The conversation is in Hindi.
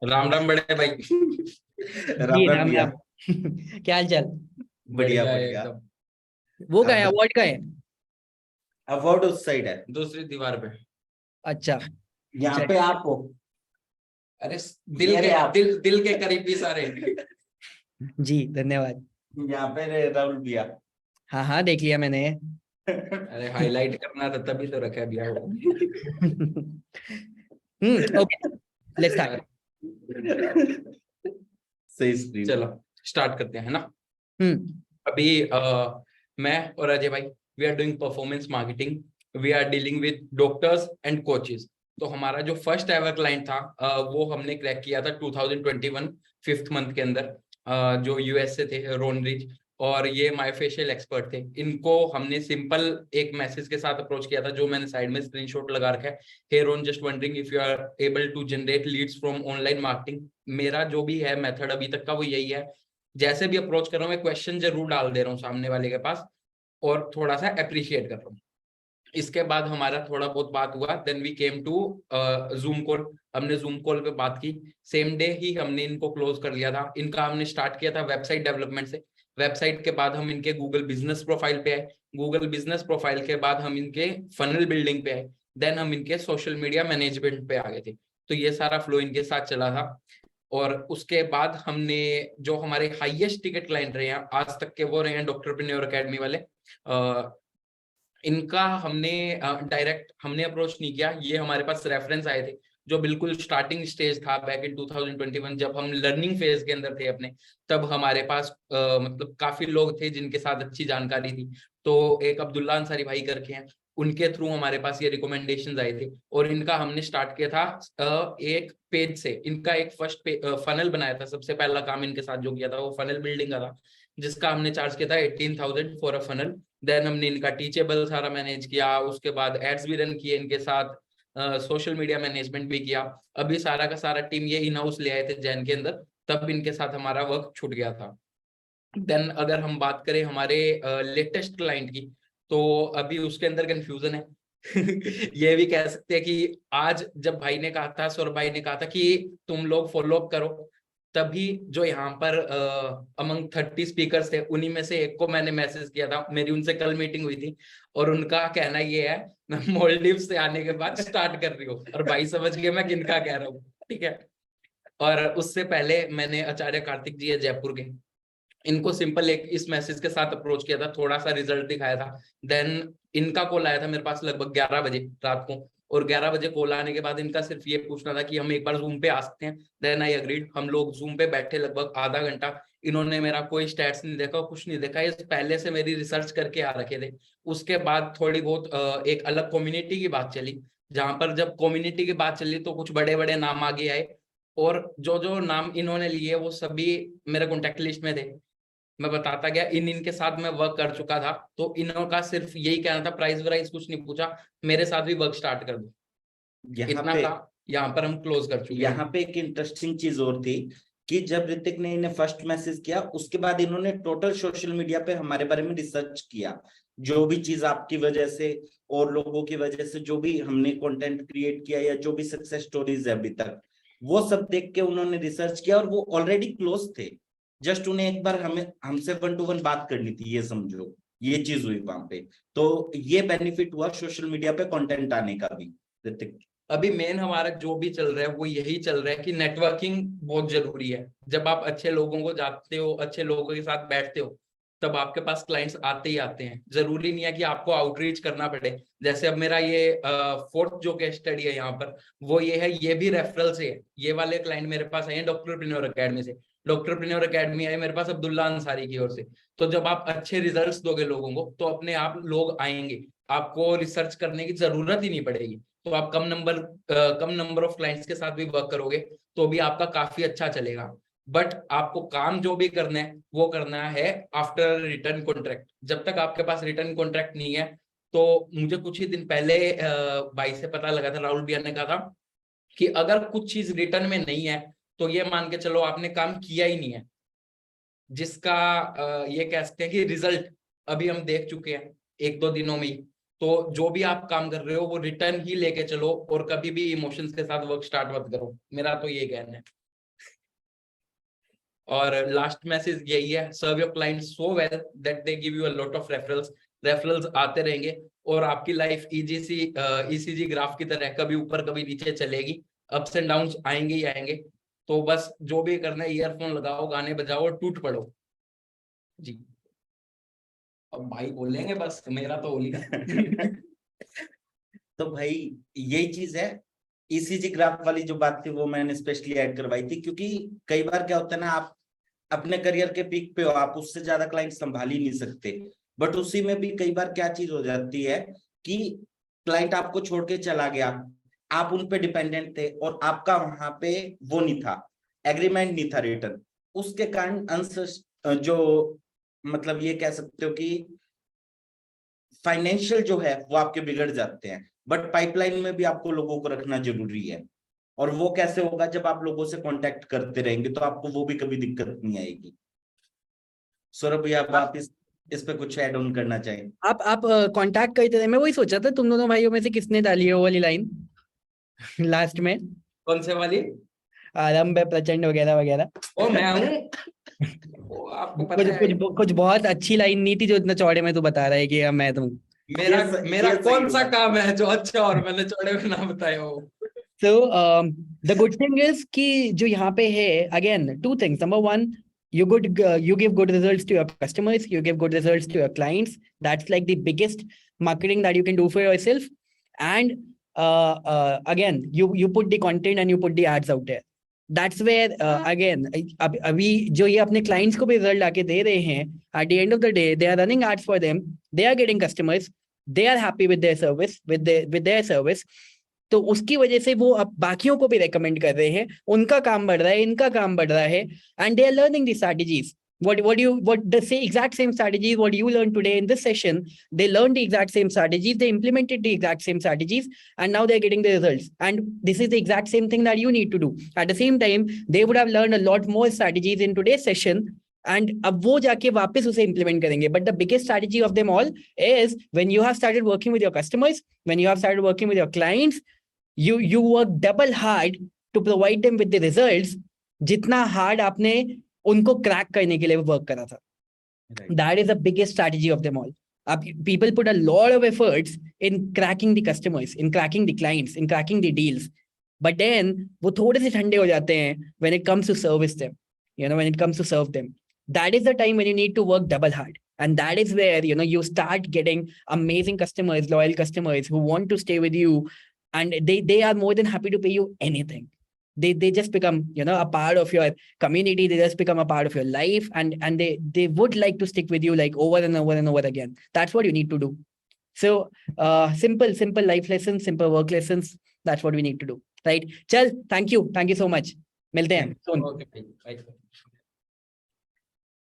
राम राम बड़े भाई। जी राम राम राम भैया। राम। क्या हाल चाल। बढ़िया बढ़िया है बढ़िया। एकदम। वो का आप है, बत- अवार्ड का है। अवार्ड उस साइड है। दूसरी दीवार पे। अच्छा। यहाँ चल। पे आप हो। अरे दिल ये के रहे आप। दिल के करीबी सारे। जी धन्यवाद। यहाँ पे राहुल भैया। हाँ हाँ, देख लिया मैंने। अरे हाईलाइट करना था तभी तो रखा भैया वो। Okay, let's start. सही स्क्रीन। चलो स्टार्ट करते हैं, है ना। हम्म। अभी मैं और अजय भाई, we are doing performance marketing. We are dealing with doctors and coaches. तो हमारा जो फर्स्ट एवर क्लाइंट था, वो हमने क्रैक किया था 2021 फिफ्थ मंथ के अंदर। जो यूएस से थे, रोनरिज। और ये मायोफेशियल एक्सपर्ट थे। इनको हमने सिंपल एक मैसेज के साथ अप्रोच किया था, जो मैंने साइड में स्क्रीनशॉट लगा रखा है। Hey Ron, just wondering if you are able to generate leads from online marketing. मेरा जो भी है मेथड अभी तक का वो यही है। जैसे भी अप्रोच कर रहा हूँ, मैं क्वेश्चन जरूर डाल दे रहा हूँ सामने वाले के पास, और थोड़ा सा अप्रिशिएट कर रहा हूँ। इसके बाद हमारा थोड़ा बहुत बात हुआ, then we came to Zoom call. हमने जूम कॉल पे बात की। सेम डे ही हमने इनको क्लोज कर लिया था। इनका हमने स्टार्ट किया था वेबसाइट डेवलपमेंट से। वेबसाइट के बाद हम इनके गूगल बिजनेस प्रोफाइल पे आए। गूगल बिजनेस प्रोफाइल के बाद हम इनके फनल बिल्डिंग पे आए। देन हम इनके सोशल मीडिया मैनेजमेंट पे आ गए थे। तो ये सारा फ्लो इनके साथ चला था। और उसके बाद हमने जो हमारे हाईएस्ट टिकट क्लाइंट रहे हैं आज तक के, वो रहे हैं डॉक्टरप्रेन्योर एकेडमी वाले। इनका हमने डायरेक्ट हमने अप्रोच नहीं किया। ये हमारे पास रेफरेंस आए थे, जो बिल्कुल स्टार्टिंग स्टेज था बैक इन 2021, जब हम लर्निंग फेज के अंदर थे अपने। तब हमारे पास मतलब काफी लोग थे जिनके साथ अच्छी जानकारी थी। तो एक अब्दुल्ला अंसारी भाई करके हैं, उनके थ्रू हमारे पास ये रिकमेंडेशंस आए थे। और इनका हमने स्टार्ट किया था एक पेज से। इनका एक फर्स्ट फनल बनाया था। सबसे पहला काम इनके साथ जो किया था वो फनल बिल्डिंग का था, जिसका हमने चार्ज किया था 18,000 फॉर अ फनल। देन हमने इनका टीचेबल सारा मैनेज किया। उसके बाद एड्स भी रन किए इनके साथ। सोशल मीडिया मैनेजमेंट भी किया। अभी सारा का सारा टीम ये इन हाउस ले आए थे जैन के अंदर। तब इनके साथ हमारा वर्क छूट गया था। देन अगर हम बात करें हमारे लेटेस्ट क्लाइंट की, तो अभी उसके अंदर कंफ्यूजन है। ये भी कह सकते हैं कि आज जब भाई ने कहा था, सौरभ भाई ने कहा था कि तुम लोग फॉलो अप करो, तभी जो यहाँ पर अमंग 30 स्पीकर्स थे, उन्हीं में से एक को मैंने मैसेज किया था। मेरी उनसे कल मीटिंग हुई थी, और उनका कहना ये है, मैं मोल्डीव से आने के बाद स्टार्ट कर रही हूँ। और भाई समझ गए मैं किनका कह रहा हूँ, ठीक है। और उससे पहले मैंने आचार्य कार्तिक जी है जयपुर के, इनको सिंपल एक इस मैसेज के साथ अप्रोच किया था, थोड़ा सा रिजल्ट दिखाया था। देन इनका कॉल आया था मेरे पास लगभग 11 बजे रात को। और 11 बजे कॉल आने के बाद इनका सिर्फ ये पूछना था कि हम एक बार जूम पे आ सकते हैं। Then I agreed. हम लोग जूम पे बैठे लगभग आधा घंटा। इन्होंने मेरा कोई स्टैट्स नहीं देखा, कुछ नहीं देखा, ये पहले से मेरी रिसर्च करके आ रखे थे। उसके बाद थोड़ी बहुत एक अलग कम्युनिटी की बात चली, जहां पर जब कम्युनिटी की बात चली तो कुछ बड़े बड़े नाम आगे आए। और जो जो नाम इन्होंने लिए वो सभी मेरे कॉन्टेक्ट लिस्ट में थे। मैं बताता गया, इनके साथ मैं वर्क कर चुका था। तो इनका सिर्फ यही कहना था, प्राइस वाइज कुछ नहीं पूछा, मेरे साथ भी वर्क स्टार्ट कर दो। यहाँ इतना पे था। यहाँ पर हम क्लोज कर चुके यहाँ हैं। पे एक इंटरेस्टिंग चीज और थी कि जब ऋतिक ने इन्हें फर्स्ट मैसेज किया, उसके बाद इन्होंने टोटल सोशल मीडिया पे हमारे बारे में रिसर्च किया। जो भी चीज आपकी वजह से और लोगों की वजह से जो भी हमने कंटेंट क्रिएट किया या जो भी सक्सेस स्टोरीज है अभी तक, वो सब देख के उन्होंने रिसर्च किया और वो ऑलरेडी क्लोज थे। जस्ट उन्हें एक बार हमें हमसे 1 to 1 बात करनी थी, ये समझो। ये चीज हुई वहां पे। तो ये बेनिफिट हुआ सोशल मीडिया पे कंटेंट आने का भी, ऋतिक। अभी मेन हमारा जो भी चल रहा है वो यही चल रहा है कि नेटवर्किंग बहुत जरूरी है। जब आप अच्छे लोगों को जानते हो, अच्छे लोगों के साथ बैठते हो, तब आपके पास क्लाइंट्स आते ही आते हैं। जरूरी नहीं है कि आपको आउटरीच करना पड़े। जैसे अब मेरा ये फोर्थ जो केस स्टडी है यहाँ पर, वो ये है, ये भी रेफरल से है। ये वाले क्लाइंट मेरे पास आए हैं डॉक्टरप्रेन्योर एकेडमी से। डॉक्टरप्रेन्योर एकेडमी आए मेरे पास अब्दुल्ला अंसारी की ओर से। तो जब आप अच्छे रिजल्ट्स दोगे लोगों को, तो अपने आप लोग आएंगे। आपको रिसर्च करने की जरूरत ही नहीं पड़ेगी। तो आप कम नंबर ऑफ क्लाइंट्स के साथ भी वर्क करोगे, तो भी आपका काफी अच्छा चलेगा। बट आपको काम जो भी करना है वो करना है आफ्टर रिटर्न कॉन्ट्रैक्ट। जब तक आपके पास रिटर्न कॉन्ट्रैक्ट नहीं है, तो मुझे कुछ ही दिन पहले भाई से पता लगा था, राहुल भैया ने कहा था कि अगर कुछ चीज रिटर्न में नहीं है, तो ये मान के चलो आपने काम किया ही नहीं है। जिसका ये कह सकते हैं कि रिजल्ट अभी हम देख चुके हैं 1-2 दिनों में ही। तो जो भी आप काम कर रहे हो वो रिटर्न ही लेके चलो, और कभी भी इमोशंस के साथ वर्क स्टार्ट मत करो। मेरा तो ये कहना है। और लास्ट मैसेज यही है, serve your client so well that they give you a lot of referrals आते रहेंगे और आपकी लाइफ ईसीजी ग्राफ की तरह कभी ऊपर कभी नीचे चलेगी, अप्स एंड डाउन्स आएंगे ही आएंगे। तो बस जो भी करना है, ईयरफोन लगाओ, गाने बजाओ और टूट पड़ो जी। अब भाई बोलेंगे, बस मेरा तो हो लिया। तो भाई यही चीज है, ईसीजी ग्राफ वाली जो बात थी वो मैंने स्पेशली ऐड करवाई थी, क्योंकि कई बार क्या होता है ना, आप अपने करियर के पीक पे हो, आप उससे ज्यादा क्लाइंट संभाल ही नहीं सकते, बट उसी में भी कई बार क्या चीज हो जाती है कि क्लाइंट आपको छोड़ के चला गया, आप उन पे डिपेंडेंट थे और आपका वहां पे वो नहीं था, एग्रीमेंट नहीं था रिटर्न, उसके कारण जो मतलब ये कह सकते हो कि फाइनेंशियल जो है वो आपके बिगड़ जाते हैं। बट पाइपलाइन में भी आपको लोगों को रखना जरूरी है, और वो कैसे होगा, जब आप लोगों से कांटेक्ट करते रहेंगे तो आपको वो भी कभी दिक्कत नहीं आएगी। सौरभ भैया, आप इस पे कुछ ऐड ऑन करना चाहें? आप कांटेक्ट करते रहे। मैं वही सोचा था तुम दोनों भाइयों में से किसने डाली है वो वाली लाइन लास्ट में, कौन से वाली? आरंभ है प्रचंड वगैरह वगैरह। ओ मैं हूँ, आपको कुछ पता है। कुछ कुछ बहुत अच्छी लाइन नहीं थी जो इतना चौड़े में तू बता रहा है कि मैं तुम। मेरा कौन सा काम है जो अच्छा और मैंने चौड़े में ना बताया हो। So the good thing is कि जो यहाँ पे है, again two things. Number one, you give good results to your customers, you give good results to your clients. That's like the biggest marketing that you can do for yourself. And again, you put the content and you put the ads out there. That's where again अभी जो ये अपने clients को भी result लाके दे रहे हैं, at the end of the day they are running ads for them, they are getting customers, they are happy with their service, with their service. तो उसकी वजह से वो अब बाकियों को भी रेकमेंड कर रहे हैं, उनका काम बढ़ रहा है, इनका काम बढ़ रहा है, and they are learning the strategies. What the exact same strategies what you learned today in this session, they learned the exact same strategies, they implemented the exact same strategies, and now they're getting the results. And this is the exact same thing that you need to do. At the same time, they would have learned a lot more strategies in today's session, and अब वो जाके वापस उसे implement करेंगे. But the biggest strategy of them all is when you have started working with your customers, when you have started working with your clients, you work double hard to provide them with the results जितना hard आपने उनको crack करने के लिए work करा था. That is the biggest strategy of them all. People put a lot of efforts in cracking the customers, in cracking the clients, in cracking the deals, but then वो थोड़े से ठंडे हो जाते हैं when it comes to service them, when it comes to serve them. That is the time when you need to work double hard, and that is where you start getting amazing customers, loyal customers who want to stay with you. And they are more than happy to pay you anything. They just become a part of your community. They just become a part of your life, and they would like to stick with you like over and over and over again. That's what you need to do. So simple life lessons, simple work lessons. That's what we need to do, right? Chal, thank you so much. मिलते हैं soon. Okay, bye.